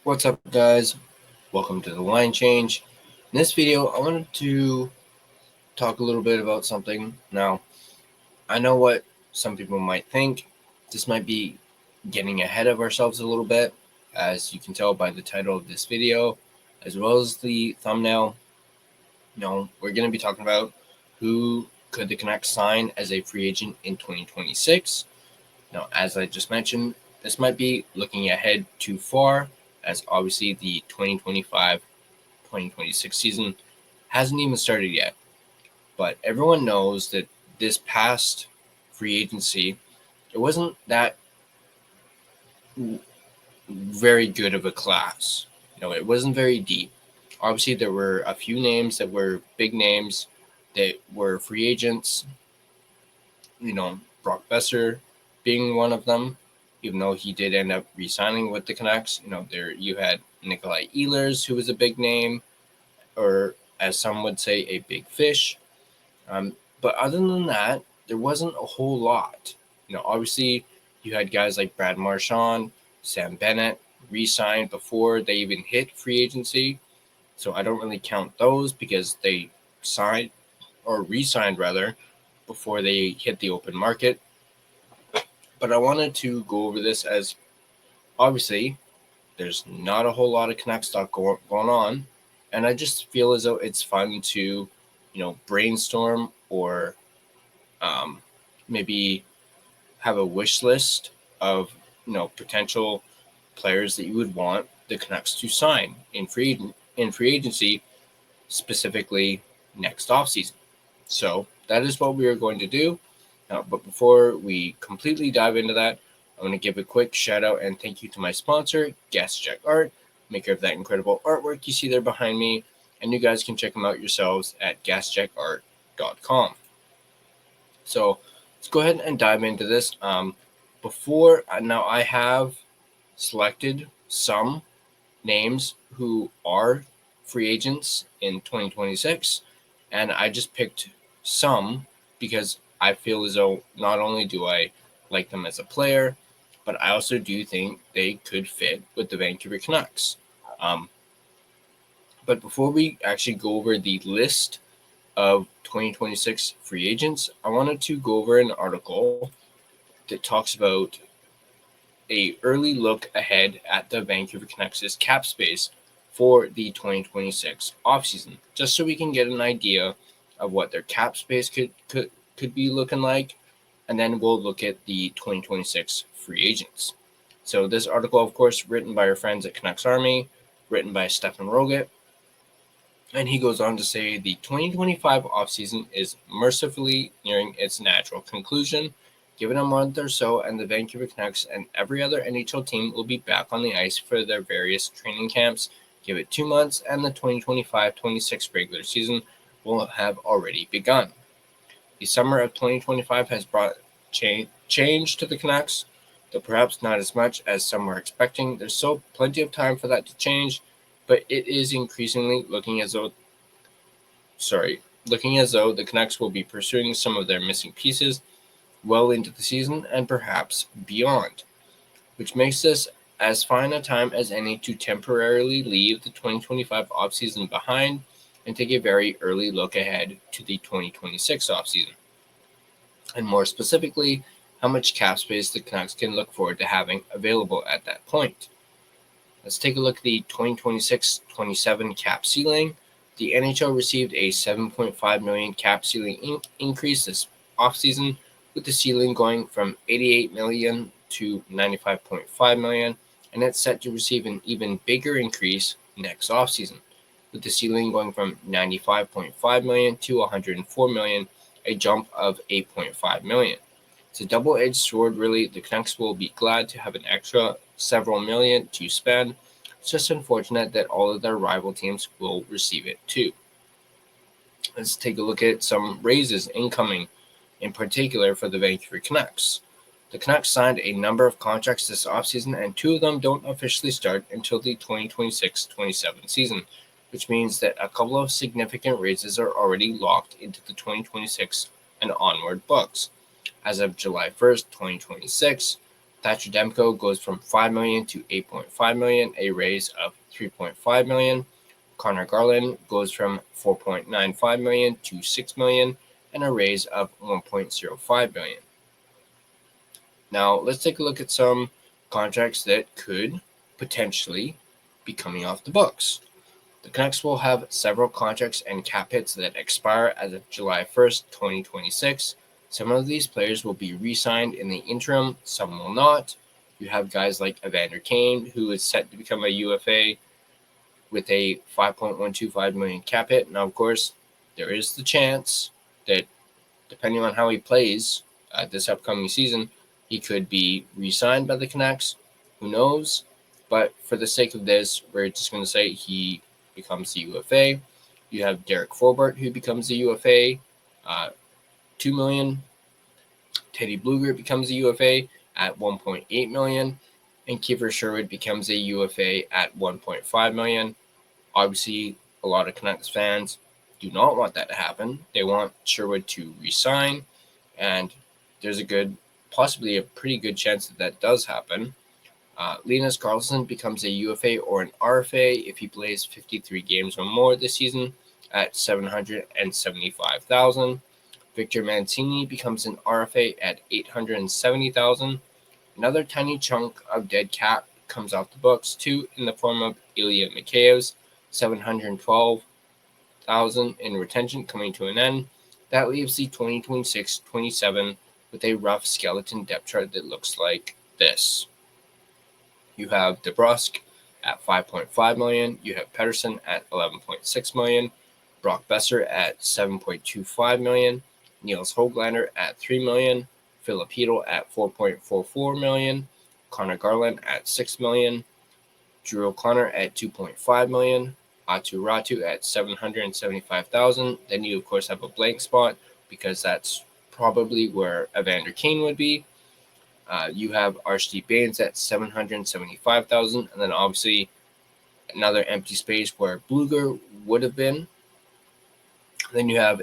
What's up, guys? Welcome to the line change. In this video, I wanted to talk a little bit about something. Now, I know what some people might think. This might be getting ahead of ourselves a little bit, as you can tell by the title of this video, as well as the thumbnail. We're going to be talking about who could the Canucks sign as a free agent in 2026. Now, as I just mentioned, this might be looking ahead too far, as obviously the 2025-2026 season hasn't even started yet. But everyone knows that this past free agency, it wasn't that very good of a class. It wasn't very deep. Obviously, there were a few names that were big names that were free agents. Brock Besser being one of them, even though he did end up re-signing with the Canucks. There you had Nikolai Ehlers, who was a big name, or as some would say, a big fish. But other than that, there wasn't a whole lot. Obviously, you had guys like Brad Marchand, Sam Bennett re-signed before they even hit free agency. So I don't really count those because they signed or re-signed rather before they hit the open market. But I wanted to go over this as obviously there's not a whole lot of Canucks talk going on. And I just feel as though it's fun to, brainstorm or maybe have a wish list of, potential players that you would want the Canucks to sign in free agency, specifically next offseason. So that is what we are going to do. But before we completely dive into that, I'm going to give a quick shout out and thank you to my sponsor, Gassy Jack Art, maker of that incredible artwork you see there behind me. And you guys can check them out yourselves at gassjackart.com. So let's go ahead and dive into this. Now I have selected some names who are free agents in 2026, and I just picked some because I feel as though not only do I like them as a player, but I also do think they could fit with the Vancouver Canucks. But before we actually go over the list of 2026 free agents, I wanted to go over an article that talks about a early look ahead at the Vancouver Canucks' cap space for the 2026 offseason, just so we can get an idea of what their cap space could be looking like, and then we'll look at the 2026 free agents. So this article, of course, written by our friends at Canucks Army, written by Stefan Roget, and he goes on to say the 2025 offseason is mercifully nearing its natural conclusion. Given a month or so, and the Vancouver Canucks and every other NHL team will be back on the ice for their various training camps. Give it 2 months, and the 2025-26 regular season will have already begun. The summer of 2025 has brought change to the Canucks, though perhaps not as much as some were expecting. There's still plenty of time for that to change, but it is increasingly looking as though the Canucks will be pursuing some of their missing pieces well into the season and perhaps beyond, which makes this as fine a time as any to temporarily leave the 2025 offseason behind and take a very early look ahead to the 2026 offseason. And more specifically, how much cap space the Canucks can look forward to having available at that point. Let's take a look at the 2026-27 cap ceiling. The NHL received a $7.5 million cap ceiling increase this offseason, with the ceiling going from $88 million to $95.5 million, and it's set to receive an even bigger increase next offseason, with the ceiling going from $95.5 million to $104 million, a jump of $8.5 million. It's a double-edged sword, really. The Canucks will be glad to have an extra several million to spend. It's just unfortunate that all of their rival teams will receive it too. Let's take a look at some raises incoming, in particular for the Vancouver Canucks. The Canucks signed a number of contracts this offseason, and 2 of them don't officially start until the 2026-27 season, which means that a couple of significant raises are already locked into the 2026 and onward books. As of July 1st, 2026, Thatcher Demko goes from $5 million to $8.5 million, a raise of $3.5 million. Connor Garland goes from $4.95 million to $6 million, and a raise of $1.05 million. Now, let's take a look at some contracts that could potentially be coming off the books. The Canucks will have several contracts and cap hits that expire as of July 1st, 2026. Some of these players will be re-signed in the interim, some will not. You have guys like Evander Kane, who is set to become a UFA with a $5.125 million cap hit. Now, of course, there is the chance that, depending on how he plays this upcoming season, he could be re-signed by the Canucks. Who knows? But for the sake of this, we're just going to say he becomes the UFA. You have Derek Forbort, who becomes the UFA, $2 million. Teddy Blueger becomes a UFA at $1.8 million. And Kiefer Sherwood becomes a UFA at $1.5 million. Obviously, a lot of Canucks fans do not want that to happen. They want Sherwood to resign, and there's possibly a pretty good chance that does happen. Linus Karlsson becomes a UFA or an RFA if he plays 53 games or more this season at $775,000. Victor Mancini becomes an RFA at $870,000. Another tiny chunk of dead cap comes off the books too in the form of Ilya Mikheyev's $712,000 in retention coming to an end. That leaves the 2026-27 with a rough skeleton depth chart that looks like this. You have DeBrusk at $5.5 million. You have Pedersen at $11.6 million. Brock Besser at $7.25 million. Niels Höglander at $3 million. Philip Hedl at $4.44 million. Connor Garland at $6 million. Drew O'Connor at $2.5 million. Atu Ratu at $775,000. Then you, of course, have a blank spot because that's probably where Evander Kane would be. You have Archie Baines at $775,000, and then obviously another empty space where Blueger would have been. Then you have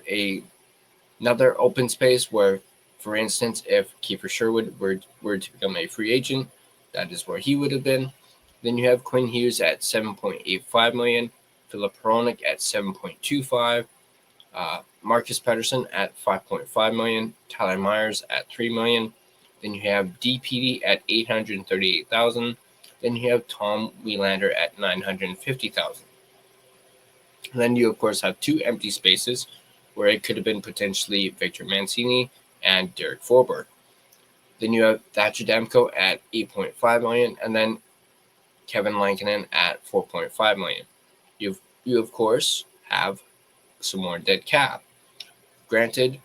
another open space where, for instance, if Kiefer Sherwood were to become a free agent, that is where he would have been. Then you have Quinn Hughes at $7.85 million, Philip Hronik at $7.25 million, Marcus Pedersen at $5.5 million, Tyler Myers at $3 million. Then you have DPD at $838,000. Then you have Tom Wielander at $950,000. And then you, of course, have two empty spaces where it could have been potentially Victor Mancini and Derek Forbort. Then you have Thatcher Demko at $8.5 million, and then Kevin Lankinen at $4.5 million. You, of course, have some more dead cap. Granted,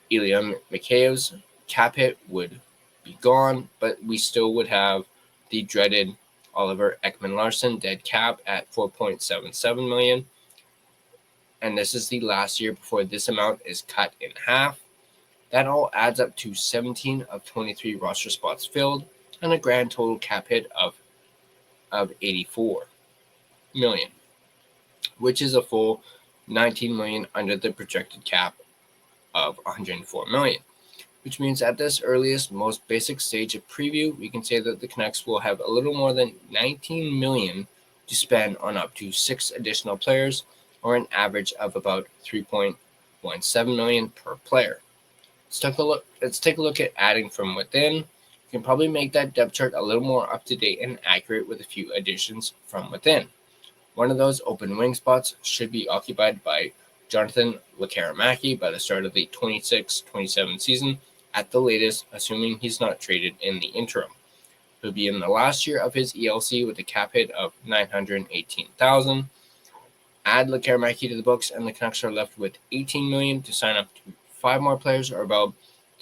Ilya Mikheyev's cap hit would be gone, but we still would have the dreaded Oliver Ekman-Larsson dead cap at $4.77 million. And this is the last year before this amount is cut in half. That all adds up to 17 of 23 roster spots filled and a grand total cap hit of $84 million, which is a full $19 million under the projected cap of $104 million. Which means at this earliest, most basic stage of preview, we can say that the Canucks will have a little more than $19 million to spend on up to 6 additional players, or an average of about $3.17 million per player. Let's take a look at adding from within. You can probably make that depth chart a little more up to date and accurate with a few additions from within. One of those open wing spots should be occupied by Jonathan Lekaramaki by the start of the 26-27 season, at the latest, assuming he's not traded in the interim. He'll be in the last year of his ELC with a cap hit of $918,000. Add Lekaramaki to the books, and the Canucks are left with $18 million to sign up to 5 more players, or about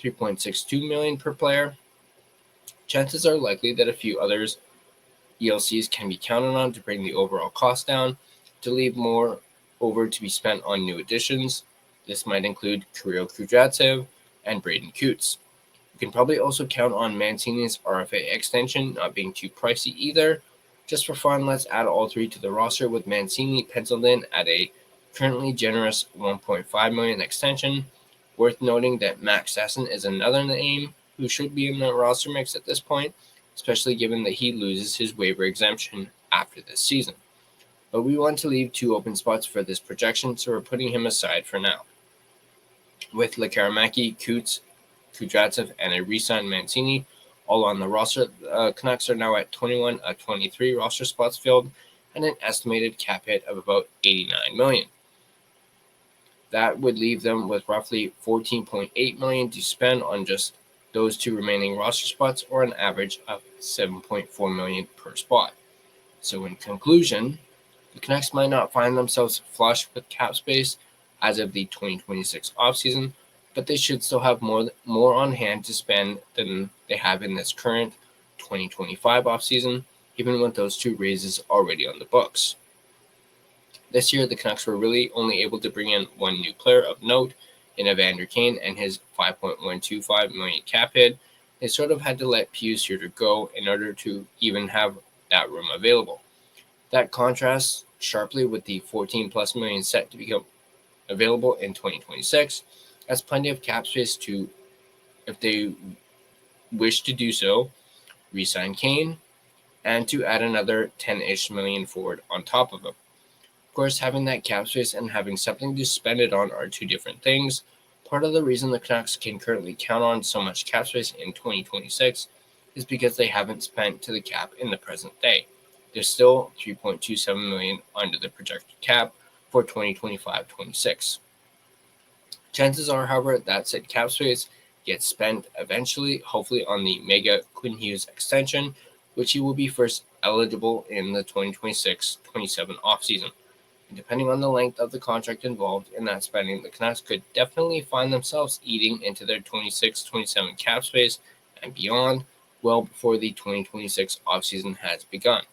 $3.62 million per player. Chances are likely that a few others ELCs can be counted on to bring the overall cost down, to leave more over to be spent on new additions. This might include Kirill Kudryavtsev and Braden Coots. You can probably also count on Mancini's RFA extension not being too pricey either. Just for fun, let's add all 3 to the roster, with Mancini penciled in at a currently generous $1.5 million extension. Worth noting that Max Sasson is another name who should be in the roster mix at this point, especially given that he loses his waiver exemption after this season. But we want to leave 2 open spots for this projection, so we're putting him aside for now. With Lekaramaki, Coots, Kudratsev, and a re-signed Mancini all on the roster, Canucks are now at 21 of 23 roster spots filled and an estimated cap hit of about $89 million. That would leave them with roughly $14.8 million to spend on just those 2 remaining roster spots, or an average of $7.4 million per spot. So in conclusion, the Canucks might not find themselves flush with cap space as of the 2026 offseason, but they should still have more on hand to spend than they have in this current 2025 offseason, even with those 2 raises already on the books. This year, the Canucks were really only able to bring in 1 new player of note in Evander Kane and his $5.125 million cap hit. They sort of had to let Pius Suter go in order to even have that room available. That contrasts sharply with the $14+ million set to become available in 2026, as plenty of cap space to, if they wish to do so, re-sign Kane and to add another 10-ish million forward on top of him. Of course, having that cap space and having something to spend it on are 2 different things. Part of the reason the Canucks can currently count on so much cap space in 2026 is because they haven't spent to the cap in the present day. They're still $3.27 million under the projected cap for 2025-26. Chances are, however, that said cap space gets spent eventually, hopefully on the mega Quinn Hughes extension, which he will be first eligible in the 2026-27 offseason. And depending on the length of the contract involved in that spending, the Canucks could definitely find themselves eating into their 26-27 cap space and beyond well before the 2026 offseason has begun.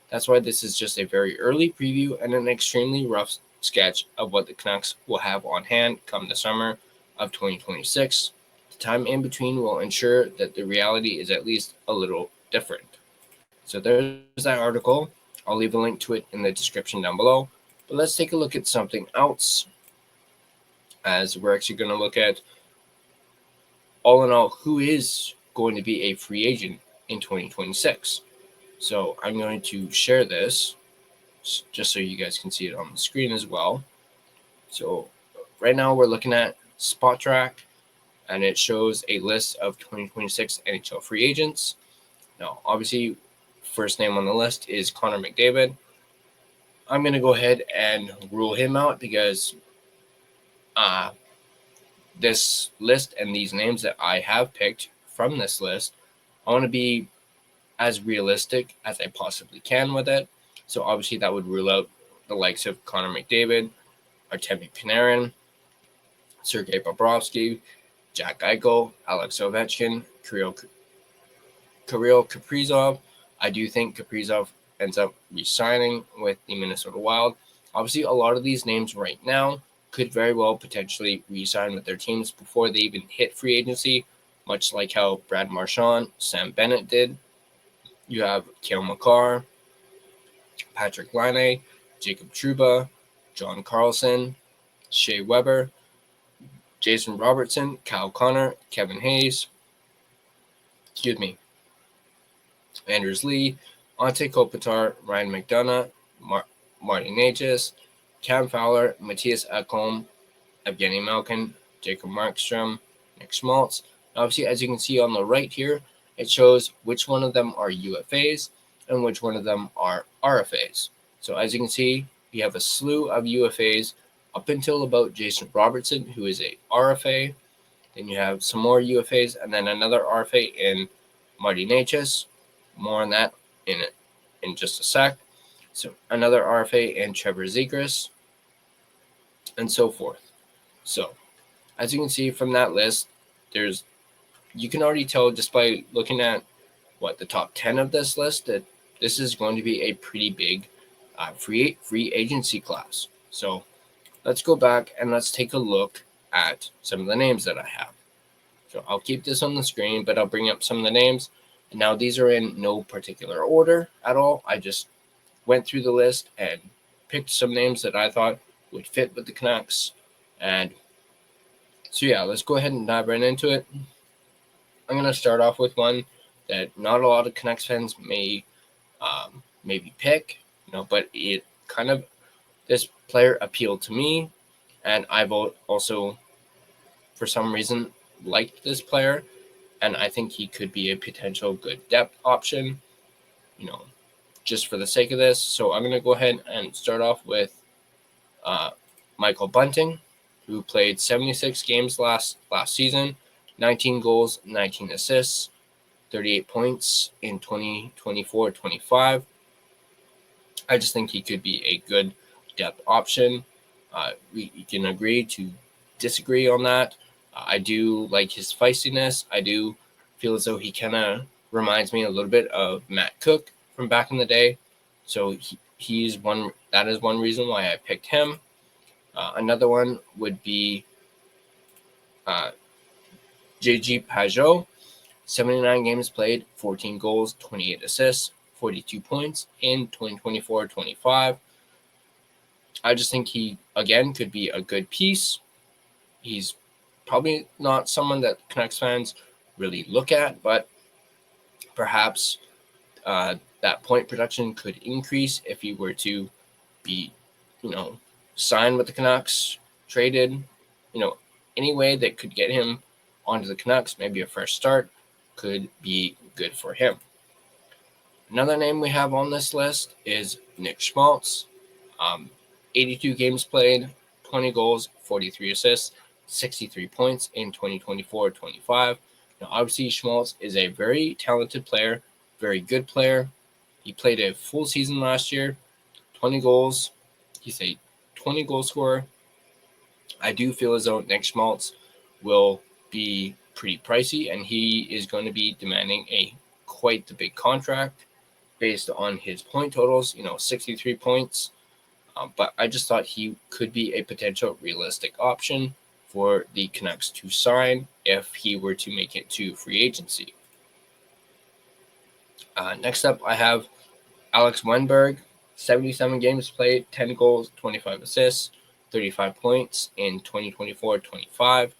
That's why this is just a very early preview and an extremely rough sketch of what the Canucks will have on hand come the summer of 2026. The time in between will ensure that the reality is at least a little different. So there's that article. I'll leave a link to it in the description down below. But let's take a look at something else, as we're actually going to look at, all in all, who is going to be a free agent in 2026. So I'm going to share this just so you guys can see it on the screen as well. So right now we're looking at SpotTrack, and it shows a list of 2026 NHL free agents. Now, obviously, first name on the list is Connor McDavid. I'm going to go ahead and rule him out because this list and these names that I have picked from this list, I want to be as realistic as I possibly can with it. So obviously that would rule out the likes of Connor McDavid, Artemi Panarin, Sergei Bobrovsky, Jack Eichel, Alex Ovechkin, Kirill Kaprizov. I do think Kaprizov ends up re-signing with the Minnesota Wild. Obviously, a lot of these names right now could very well potentially re-sign with their teams before they even hit free agency, much like how Brad Marchand, Sam Bennett did. You have Cale Makar, Patrick Laine, Jacob Trouba, John Carlson, Shea Weber, Jason Robertson, Kyle Connor, Kevin Hayes, Anders Lee, Ante Kopitar, Ryan McDonough, Marty Necas, Cam Fowler, Matthias Ekholm, Evgeny Malkin, Jacob Markstrom, Nick Schmaltz. Obviously, as you can see on the right here, it shows which one of them are UFAs and which one of them are RFAs. So as you can see, we have a slew of UFAs up until about Jason Robertson, who is a RFA. Then you have some more UFAs and then another RFA in Marty Necas. More on that in just a sec. So another RFA in Trevor Zegras, and so forth. So as you can see from that list, you can already tell just by looking at the top 10 of this list that this is going to be a pretty big free agency class. So let's go back and let's take a look at some of the names that I have. So I'll keep this on the screen, but I'll bring up some of the names. And now these are in no particular order at all. I just went through the list and picked some names that I thought would fit with the Canucks. And so yeah, let's go ahead and dive right into it. I'm going to start off with one that not a lot of Canucks fans may maybe pick, but it kind of, this player appealed to me, and I've also, for some reason, liked this player, and I think he could be a potential good depth option, just for the sake of this. So I'm going to go ahead and start off with Michael Bunting, who played 76 games last season, 19 goals, 19 assists, 38 points in 2024-25. I just think he could be a good depth option. We can agree to disagree on that. I do like his feistiness. I do feel as though he kind of reminds me a little bit of Matt Cook from back in the day. So he's one. That is one reason why I picked him. Another one would be JG Pajot, 79 games played, 14 goals, 28 assists, 42 points in 2024-25. I just think he, again, could be a good piece. He's probably not someone that Canucks fans really look at, but perhaps that point production could increase if he were to be, signed with the Canucks, traded, any way that could get him onto the Canucks, maybe a fresh start, could be good for him. Another name we have on this list is Nick Schmaltz. 82 games played, 20 goals, 43 assists, 63 points in 2024-25. Now, obviously, Schmaltz is a very talented player, very good player. He played a full season last year, 20 goals. He's a 20-goal scorer. I do feel as though Nick Schmaltz will be pretty pricey, and he is going to be demanding quite the big contract based on his point totals, 63 points. But I just thought he could be a potential realistic option for the Canucks to sign if he were to make it to free agency. Next up, I have Alex Wennberg, 77 games played, 10 goals, 25 assists, 35 points in 2024-25.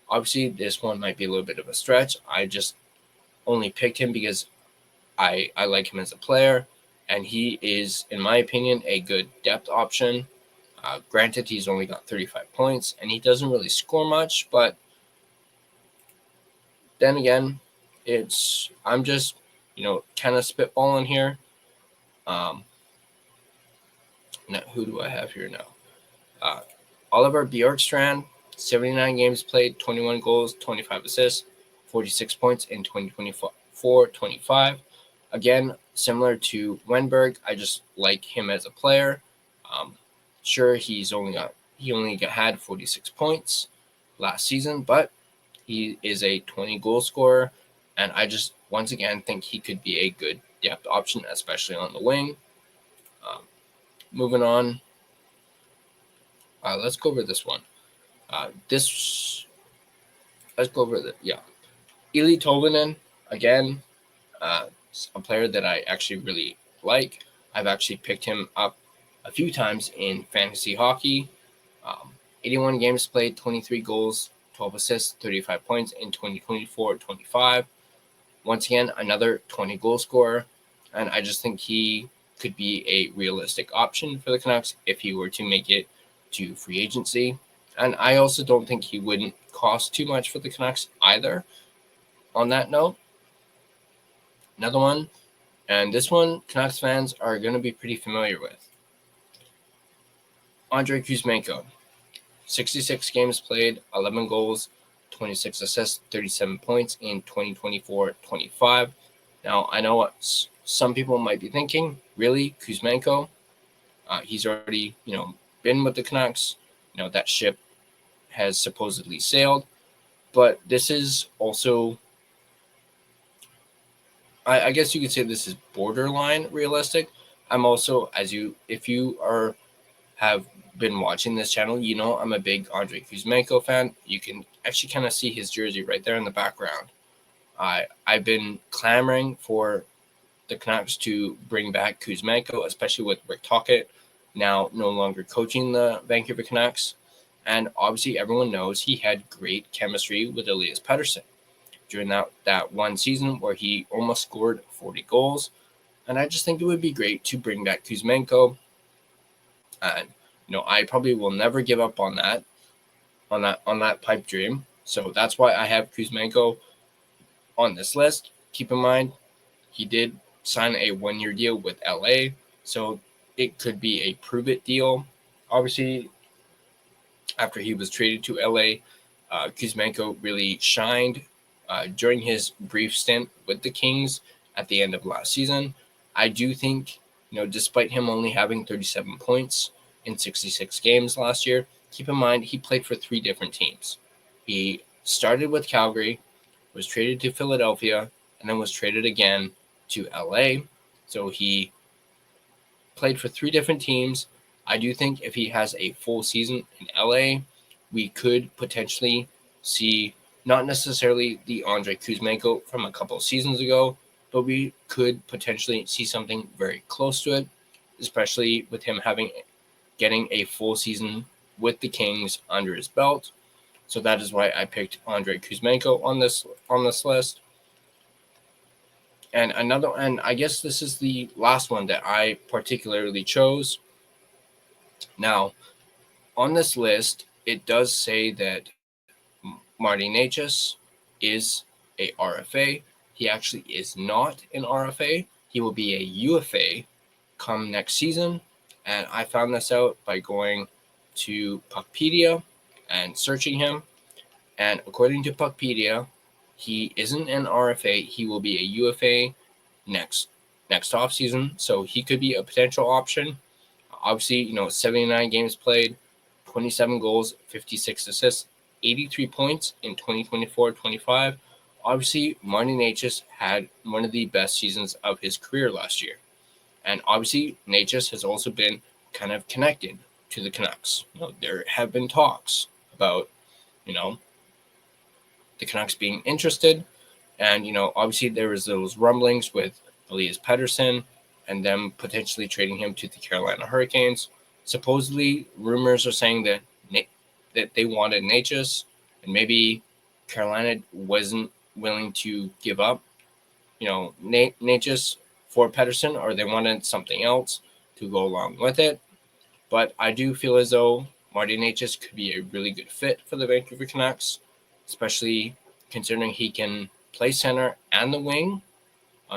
Obviously, this one might be a little bit of a stretch. I just only picked him because I like him as a player, and he is, in my opinion, a good depth option. Granted, he's only got 35 points, and he doesn't really score much, but then again, I'm just, kind of spitballing here. Now, who do I have here now? Oliver Bjorkstrand, 79 games played, 21 goals, 25 assists, 46 points in 2024-25. Again, similar to Wennberg, I just like him as a player. Sure, he only had 46 points last season, but he is a 20-goal scorer, and I just, once again, think he could be a good depth option, especially on the wing. Moving on, let's go over this one. Let's go over Eli Tolvanen, again, a player that I actually really like. I've actually picked him up a few times in fantasy hockey. 81 games played, 23 goals, 12 assists, 35 points in 2024-25. Once again, another 20-goal scorer, and I just think he could be a realistic option for the Canucks if he were to make it to free agency. And I also don't think he wouldn't cost too much for the Canucks either. On that note, another one, and this one Canucks fans are going to be pretty familiar with. Andrei Kuzmenko, 66 games played, 11 goals, 26 assists, 37 points in 2024-25. Now, I know what some people might be thinking. Really, Kuzmenko? He's already, been with the Canucks. That ship has supposedly sailed. But this is also, I guess you could say this is borderline realistic. I'm also, if you have been watching this channel, I'm a big Andrei Kuzmenko fan. You can actually kind of see his jersey right there in the background. I've been clamoring for the Canucks to bring back Kuzmenko, especially with Rick Tocchet now no longer coaching the Vancouver Canucks. And obviously everyone knows he had great chemistry with Elias Pettersson during that one season where he almost scored 40 goals. And I just think it would be great to bring back Kuzmenko. And I probably will never give up on that pipe dream. So that's why I have Kuzmenko on this list. Keep in mind, he did sign a 1-year deal with LA, so it could be a prove it deal. Obviously, after he was traded to LA, Kuzmenko really shined during his brief stint with the Kings at the end of last season. I do think, despite him only having 37 points in 66 games last year, keep in mind he played for 3 different teams. He started with Calgary, was traded to Philadelphia, and then was traded again to LA. So he played for 3 different teams. I do think if he has a full season in LA, we could potentially see not necessarily the Andrei Kuzmenko from a couple of seasons ago, but we could potentially see something very close to it, especially with him getting a full season with the Kings under his belt. So that is why I picked Andrei Kuzmenko on this list. And I guess this is the last one that I particularly chose. Now, on this list, it does say that Marty Necas is a RFA. He actually is not an RFA. He will be a UFA come next season. And I found this out by going to Puckpedia and searching him. And according to Puckpedia, he isn't an RFA. He will be a UFA next offseason. So he could be a potential option. Obviously, 79 games played, 27 goals, 56 assists, 83 points in 2024-25. Obviously, Marty Necas had one of the best seasons of his career last year. And obviously, Necas has also been kind of connected to the Canucks. There have been talks about, the Canucks being interested. And, obviously there was those rumblings with Elias Pettersson and them potentially trading him to the Carolina Hurricanes. Supposedly, rumors are saying that they wanted Necas, and maybe Carolina wasn't willing to give up, Necas for Pettersson, or they wanted something else to go along with it. But I do feel as though Marty Necas could be a really good fit for the Vancouver Canucks, especially considering he can play center and the wing,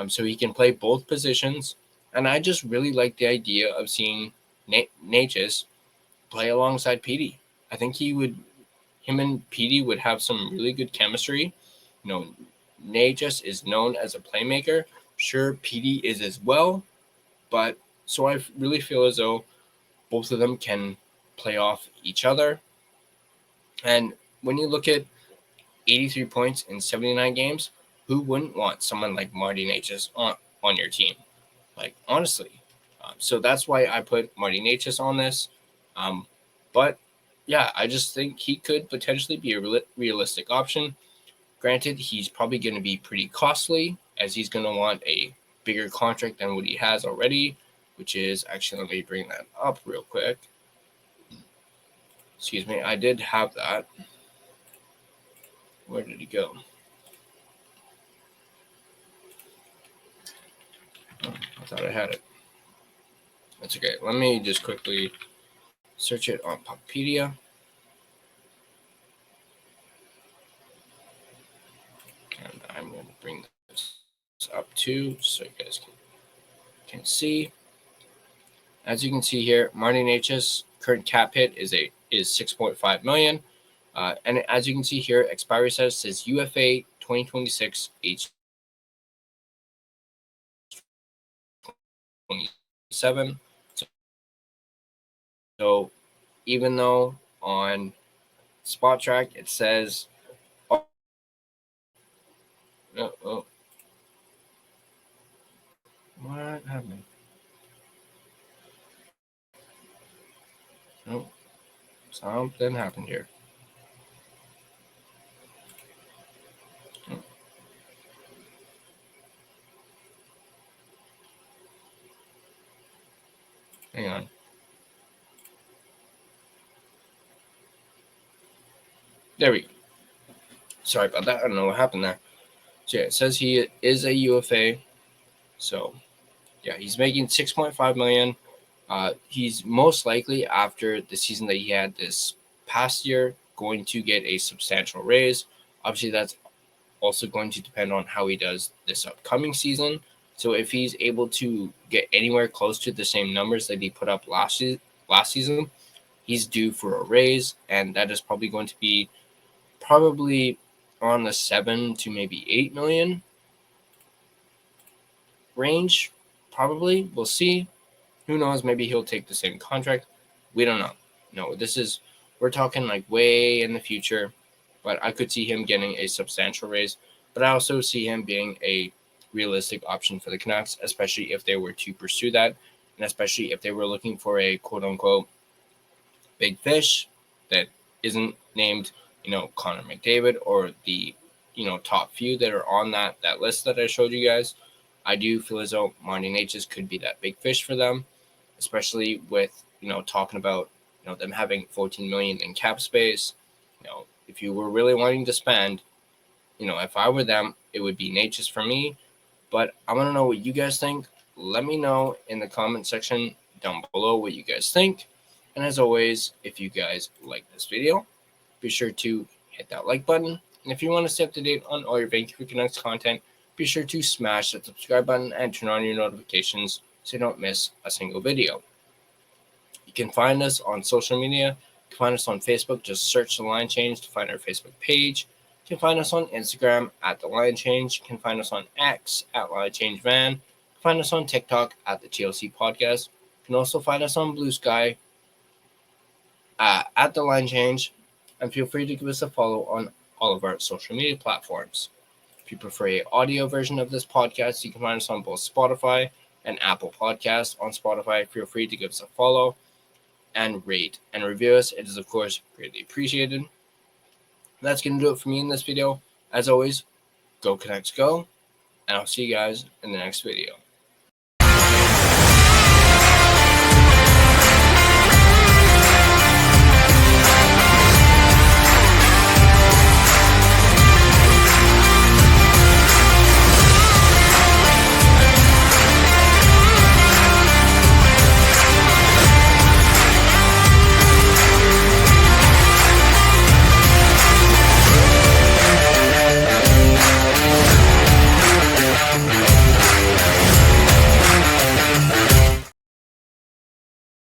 so he can play both positions. And I just really like the idea of seeing Necas play alongside Petey. I think him and Petey would have some really good chemistry. Necas is known as a playmaker. Sure, Petey is as well, but so I really feel as though both of them can play off each other. And when you look at 83 points in 79 games, who wouldn't want someone like Marty Necas on your team? Like, honestly. So that's why I put Marty Necas on this. But, yeah, I just think he could potentially be a realistic option. Granted, he's probably going to be pretty costly, as he's going to want a bigger contract than what he has already, which is actually, let me bring that up real quick. Excuse me, I did have that. Where did he go? Oh, I thought I had it. That's okay. Let me just quickly search it on Puckpedia. And I'm going to bring this up too, so you guys can see. As you can see here, Marty Necas' current cap hit is 6.5 million. And as you can see here, expiry status says UFA 2026 H27. So even though on Spot Track it says what happened? Oh, something happened here. Hang on. There we go. Sorry about that. I don't know what happened there. So yeah, it says he is a UFA. So yeah, he's making $6.5 million. He's most likely, after the season that he had this past year, going to get a substantial raise. Obviously, that's also going to depend on how he does this upcoming season. So if he's able to get anywhere close to the same numbers that he put up last season, he's due for a raise, and that is probably going to be probably on the 7 to maybe 8 million range. Probably, we'll see. Who knows? Maybe he'll take the same contract. We don't know. No, we're talking like way in the future, but I could see him getting a substantial raise. But I also see him being a realistic option for the Canucks, especially if they were to pursue that, and especially if they were looking for a quote unquote big fish that isn't named, Connor McDavid or the, top few that are on that list that I showed you guys. I do feel as though Marty Natchez could be that big fish for them, especially with, talking about, them having 14 million in cap space. If you were really wanting to spend, if I were them, it would be Natchez for me. But I want to know what you guys think. Let me know in the comment section down below what you guys think. And as always, if you guys like this video, be sure to hit that like button. And if you want to stay up to date on all your Vancouver Canucks content, be sure to smash that subscribe button and turn on your notifications so you don't miss a single video. You can find us on social media. You can find us on Facebook. Just search The Line Change to find our Facebook page. You can find us on Instagram at The Line Change. You can find us on X at Line Change Van. You can find us on TikTok at The TLC Podcast. You can also find us on Blue Sky at The Line Change. And feel free to give us a follow on all of our social media platforms. If you prefer an audio version of this podcast, you can find us on both Spotify and Apple Podcasts. On Spotify, feel free to give us a follow and rate and review us. It is, of course, greatly appreciated. That's going to do it for me in this video. As always, go Canucks go, and I'll see you guys in the next video.